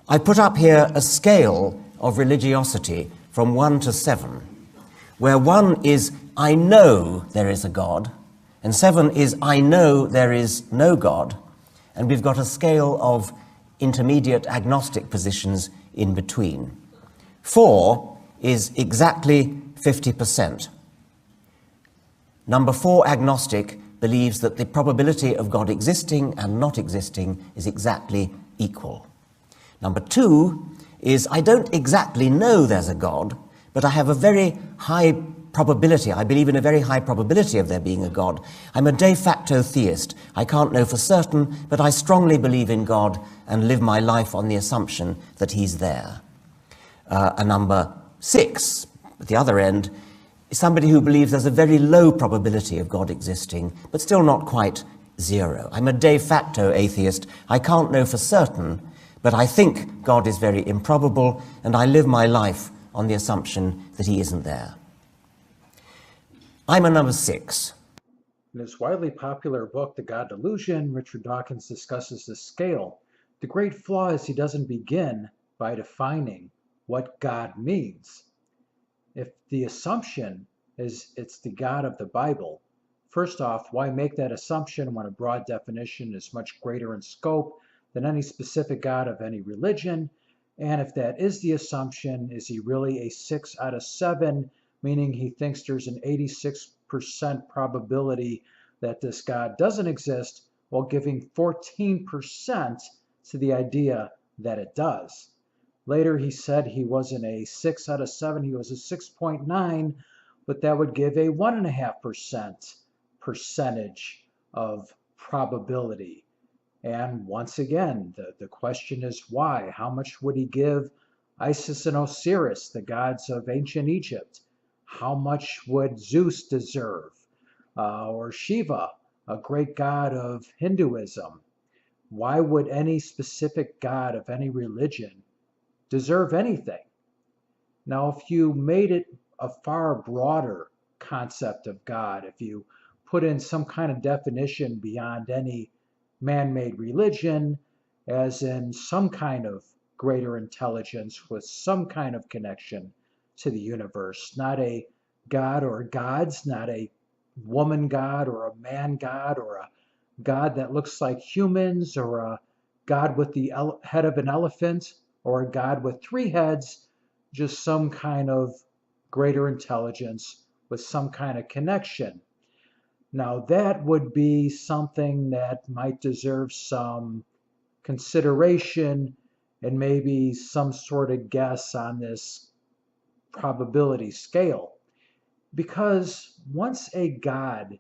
I put up here a scale of religiosity from 1 to 7, where 1 is, I know there is a God, and 7 is, I know there is no God, and we've got a scale of intermediate agnostic positions in between. 4 is exactly 50%. Number 4, agnostic, believes that the probability of God existing and not existing is exactly equal. Number 2 is, I don't exactly know there's a God, but I have a very high probability, I believe in a very high probability of there being a God. I'm a de facto theist. I can't know for certain, but I strongly believe in God and live my life on the assumption that he's there. A number 6, at the other end, is somebody who believes there's a very low probability of God existing, but still not quite 0. I'm a de facto atheist. I can't know for certain, but I think God is very improbable, and I live my life on the assumption that he isn't there. I'm a number 6. In his widely popular book, The God Delusion, Richard Dawkins discusses the scale. The great flaw is he doesn't begin by defining what God means. If the assumption is it's the God of the Bible, first off, why make that assumption when a broad definition is much greater in scope than any specific God of any religion? And if that is the assumption, is he really a 6 out of 7, meaning he thinks there's an 86% probability that this God doesn't exist, while giving 14% to the idea that it does? Later, he said he wasn't a 6 out of 7, he was a 6.9, but that would give a 1.5% percentage of probability. And once again, the question is why? How much would he give Isis and Osiris, the gods of ancient Egypt? How much would Zeus deserve? Or Shiva, a great god of Hinduism? Why would any specific god of any religion deserve anything? Now, if you made it a far broader concept of God, if you put in some kind of definition beyond any man-made religion, as in some kind of greater intelligence with some kind of connection to the universe, not a god or gods, not a woman god or a man god or a god that looks like humans or a god with the head of an elephant or a god with 3 heads, just some kind of greater intelligence with some kind of connection. Now that would be something that might deserve some consideration and maybe some sort of guess on this probability scale. Because once a god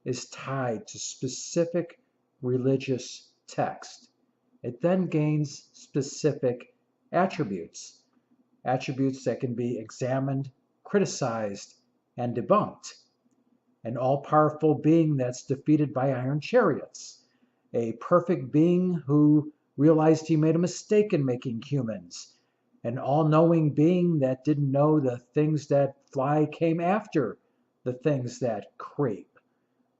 is tied to specific religious text, it then gains specific attributes. Attributes that can be examined, criticized, and debunked. An all-powerful being that's defeated by iron chariots. A perfect being who realized he made a mistake in making humans. An all-knowing being that didn't know the things that fly came after the things that creep.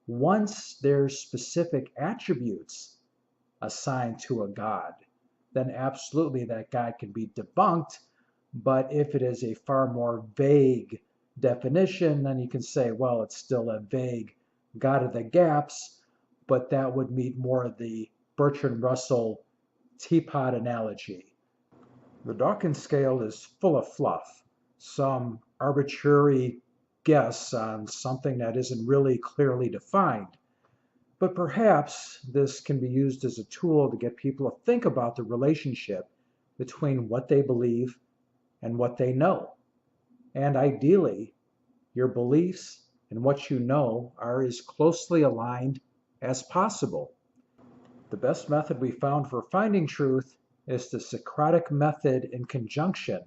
Once there's specific attributes assigned to a god, then absolutely that god can be debunked. But if it is a far more vague definition, then you can say, well, it's still a vague God of the gaps, but that would meet more of the Bertrand Russell teapot analogy. The Dawkins scale is full of fluff, some arbitrary guess on something that isn't really clearly defined. But perhaps this can be used as a tool to get people to think about the relationship between what they believe and what they know. And ideally, your beliefs and what you know are as closely aligned as possible. The best method we found for finding truth is the Socratic method in conjunction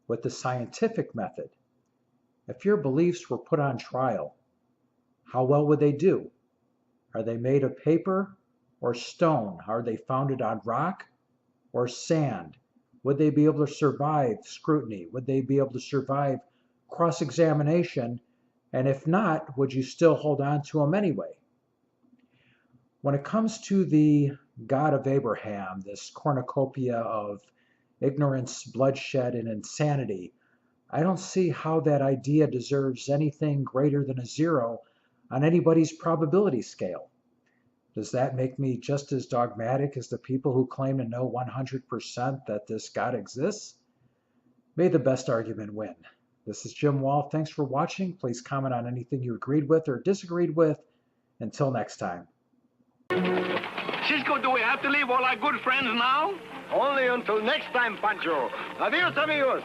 with the scientific method. If your beliefs were put on trial, how well would they do? Are they made of paper or stone? Are they founded on rock or sand? Would they be able to survive scrutiny? Would they be able to survive cross-examination? And if not, would you still hold on to them anyway? When it comes to the God of Abraham, this cornucopia of ignorance, bloodshed, and insanity. I don't see how that idea deserves anything greater than a 0 on anybody's probability scale. Does that make me just as dogmatic as the people who claim to know 100% that this God exists? May the best argument win. This is Jim Wall. Thanks for watching. Please comment on anything you agreed with or disagreed with. Until next time. Cisco, do we have to leave all our good friends now? Only until next time, Pancho. Adios, amigos.